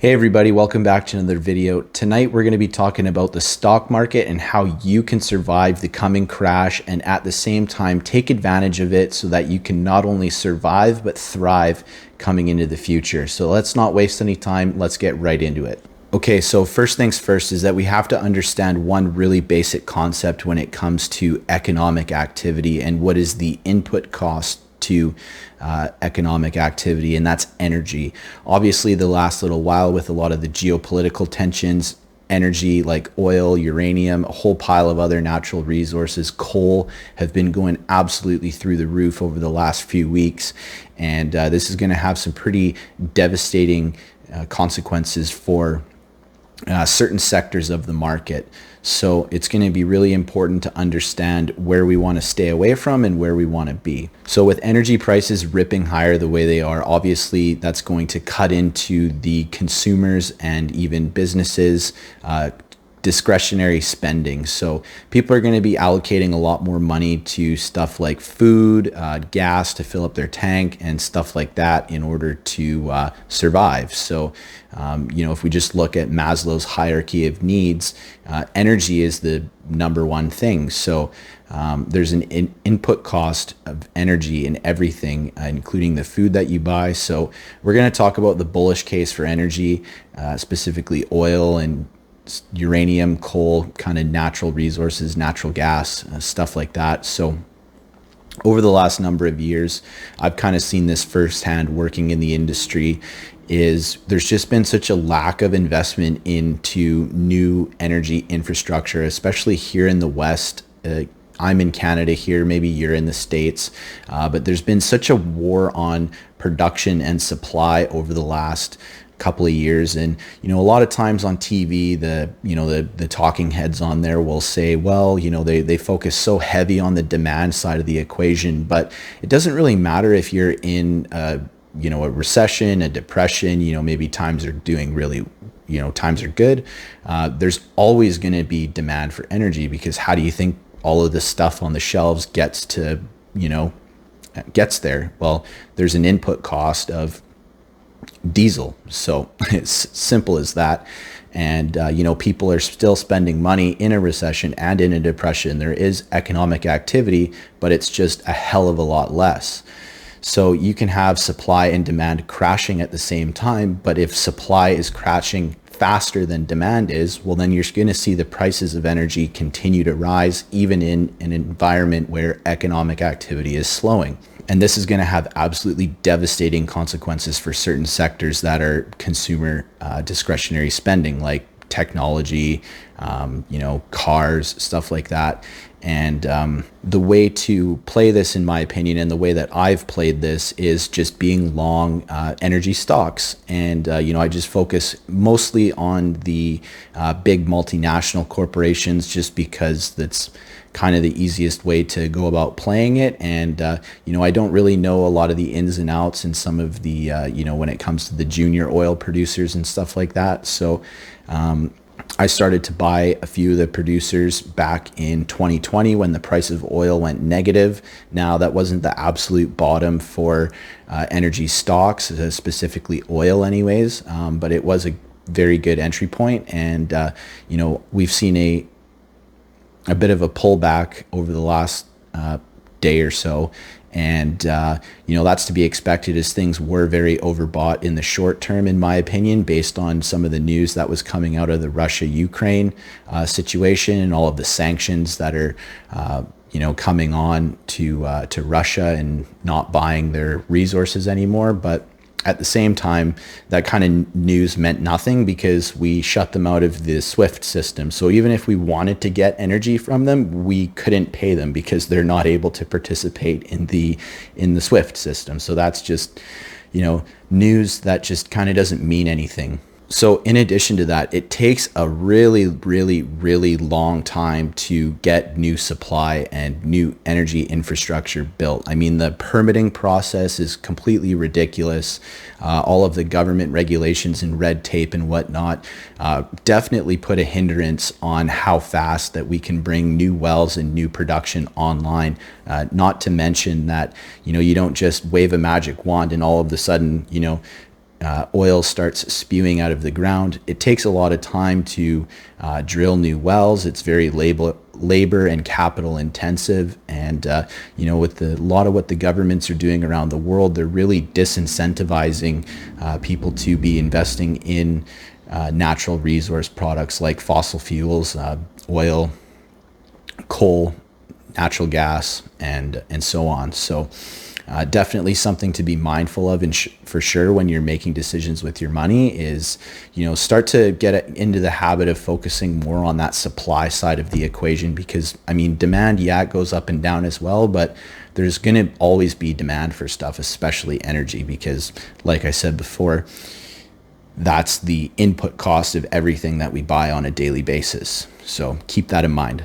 Hey everybody, welcome back to another video. Tonight we're going to be talking about the stock market and how you can survive the coming crash and at the same time take advantage of it so that you can not only survive but thrive coming into the future. So let's not waste any time, let's get right into it. Okay, so first things first is that we have to understand one really basic concept when it comes to economic activity and what is the input cost to economic activity, and that's energy. Obviously, the last little while with a lot of the geopolitical tensions, energy like oil, uranium, a whole pile of other natural resources, coal, have been going absolutely through the roof over the last few weeks. And this is going to have some pretty devastating consequences for certain sectors of the market. So it's going to be really important to understand where we want to stay away from and where we want to be. So with energy prices ripping higher the way they are, obviously that's going to cut into the consumers and even businesses discretionary spending. So people are going to be allocating a lot more money to stuff like food, gas to fill up their tank and stuff like that in order to survive. So, if we just look at Maslow's hierarchy of needs, energy is the number one thing. So there's an input cost of energy in everything, including the food that you buy. So we're going to talk about the bullish case for energy, specifically oil and uranium, coal, kind of natural resources, natural gas, stuff like that. So over the last number of years, I've kind of seen this firsthand working in the industry. Is there's just been such a lack of investment into new energy infrastructure, especially here in the West. I'm in Canada here, maybe you're in the States, but there's been such a war on production and supply over the last couple of years. And a lot of times on TV, the talking heads on there will say, well, they focus so heavy on the demand side of the equation, but it doesn't really matter if you're in a recession, a depression, maybe times are doing really, times are good. There's always going to be demand for energy, because how do you think all of the stuff on the shelves gets there? Well, there's an input cost of diesel. So it's simple as that. And, people are still spending money in a recession and in a depression. There is economic activity, but it's just a hell of a lot less. So you can have supply and demand crashing at the same time, but if supply is crashing faster than demand is, well, then you're going to see the prices of energy continue to rise, even in an environment where economic activity is slowing. And this is going to have absolutely devastating consequences for certain sectors that are consumer discretionary spending, like technology, cars, stuff like that. And the way to play this, in my opinion, and the way that I've played this, is just being long energy stocks. And, I just focus mostly on the big multinational corporations, just because that's kind of the easiest way to go about playing it. And, I don't really know a lot of the ins and outs and some of the, when it comes to the junior oil producers and stuff like that. So, I started to buy a few of the producers back in 2020 when the price of oil went negative. Now, that wasn't the absolute bottom for energy stocks, specifically oil anyways, but it was a very good entry point. And, we've seen a bit of a pullback over the last day or so. And, that's to be expected, as things were very overbought in the short term, in my opinion, based on some of the news that was coming out of the Russia-Ukraine situation and all of the sanctions that are, coming on to Russia and not buying their resources anymore. But at the same time, that kind of news meant nothing, because we shut them out of the SWIFT system. So even if we wanted to get energy from them, we couldn't pay them because they're not able to participate in the SWIFT system. So that's just, news that just kind of doesn't mean anything. So in addition to that, it takes a really, really, really long time to get new supply and new energy infrastructure built. I mean, the permitting process is completely ridiculous. All of the government regulations and red tape and whatnot definitely put a hindrance on how fast that we can bring new wells and new production online. Not to mention that, you don't just wave a magic wand and all of a sudden, oil starts spewing out of the ground. It takes a lot of time to drill new wells. It's very labor and capital intensive. And, with a lot of what the governments are doing around the world, they're really disincentivizing people to be investing in natural resource products like fossil fuels, oil, coal, natural gas, and so on. So definitely something to be mindful of, and for sure when you're making decisions with your money is, start to get into the habit of focusing more on that supply side of the equation, because demand, it goes up and down as well, but there's going to always be demand for stuff, especially energy, because like I said before, that's the input cost of everything that we buy on a daily basis. So keep that in mind.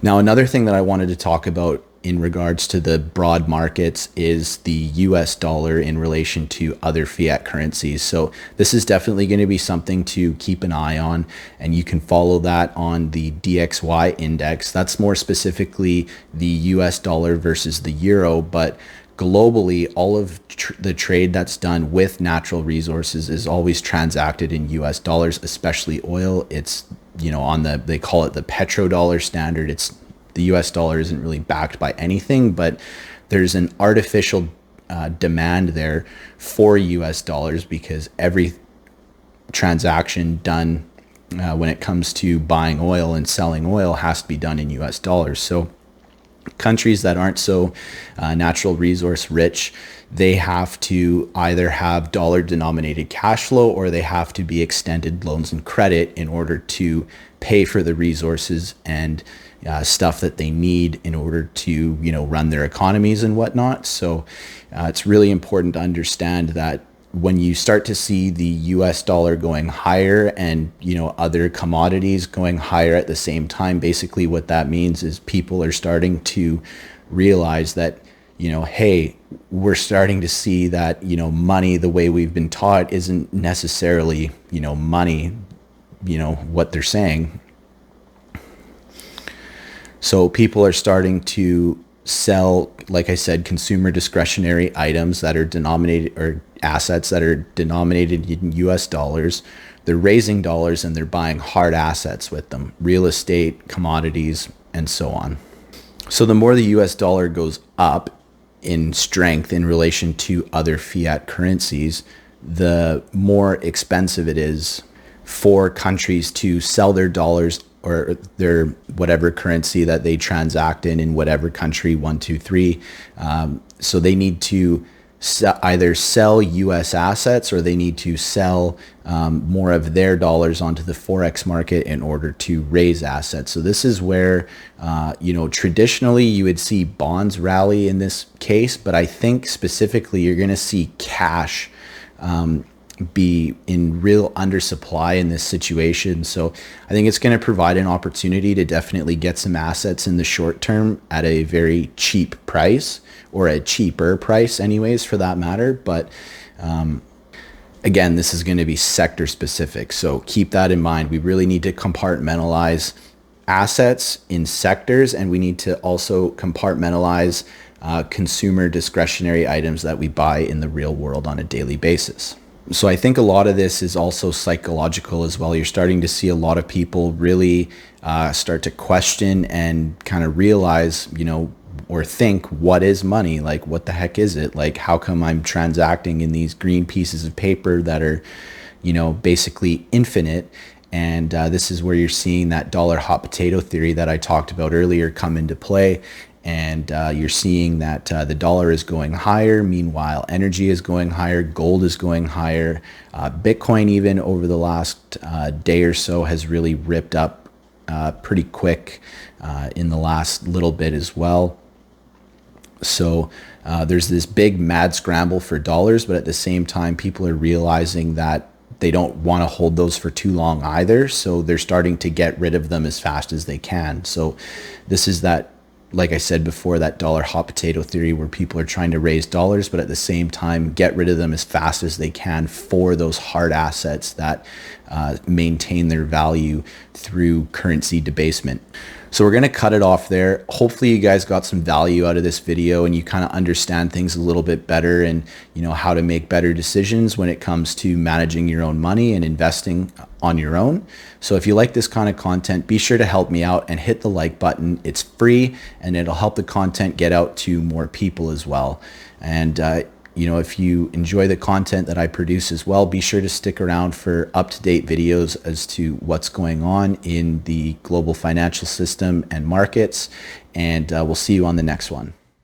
Now, another thing that I wanted to talk about in regards to the broad markets is the US dollar in relation to other fiat currencies. So this is definitely going to be something to keep an eye on, and you can follow that on the DXY index. That's more specifically the US dollar versus the euro, but globally, all of the trade that's done with natural resources is always transacted in US dollars, especially oil. It's, they call it the petrodollar standard. The US dollar isn't really backed by anything, but there's an artificial demand there for US dollars, because every transaction done when it comes to buying oil and selling oil has to be done in US dollars. So countries that aren't so natural resource rich, they have to either have dollar denominated cash flow, or they have to be extended loans and credit in order to pay for the resources and stuff that they need in order to run their economies and whatnot. So it's really important to understand that when you start to see the US dollar going higher and other commodities going higher at the same time, basically what that means is people are starting to realize that hey, we're starting to see that money, the way we've been taught, isn't necessarily money, what they're saying. So people are starting to sell, like I said, consumer discretionary items that are denominated, or assets that are denominated in US dollars. They're raising dollars and they're buying hard assets with them, real estate, commodities, and so on. So the more the US dollar goes up in strength in relation to other fiat currencies, the more expensive it is for countries to sell their dollars or their whatever currency that they transact in whatever country, 1, 2, 3. So they need to either sell US assets, or they need to sell more of their dollars onto the Forex market in order to raise assets. So this is where, traditionally you would see bonds rally in this case, but I think specifically you're going to see cash be in real undersupply in this situation. So I think it's going to provide an opportunity to definitely get some assets in the short term at a very cheap price, or a cheaper price anyways for that matter. But again, this is going to be sector specific. So keep that in mind. We really need to compartmentalize assets in sectors, and we need to also compartmentalize consumer discretionary items that we buy in the real world on a daily basis. So I think a lot of this is also psychological as well. You're starting to see a lot of people really start to question and kind of realize, or think, what is money? Like, what the heck is it? Like, how come I'm transacting in these green pieces of paper that are, basically infinite? And this is where you're seeing that dollar hot potato theory that I talked about earlier come into play. And you're seeing that the dollar is going higher. Meanwhile, energy is going higher. Gold is going higher. Bitcoin, even over the last day or so, has really ripped up pretty quick in the last little bit as well. So there's this big mad scramble for dollars, but at the same time, people are realizing that they don't want to hold those for too long either. So they're starting to get rid of them as fast as they can. So this is that, like I said before, that dollar hot potato theory, where people are trying to raise dollars, but at the same time get rid of them as fast as they can for those hard assets that maintain their value through currency debasement. So we're going to cut it off there. Hopefully you guys got some value out of this video and you kind of understand things a little bit better, and how to make better decisions when it comes to managing your own money and investing on your own. So if you like this kind of content, be sure to help me out and hit the like button. It's free and it'll help the content get out to more people as well. And if you enjoy the content that I produce as well, be sure to stick around for up-to-date videos as to what's going on in the global financial system and markets. And we'll see you on the next one.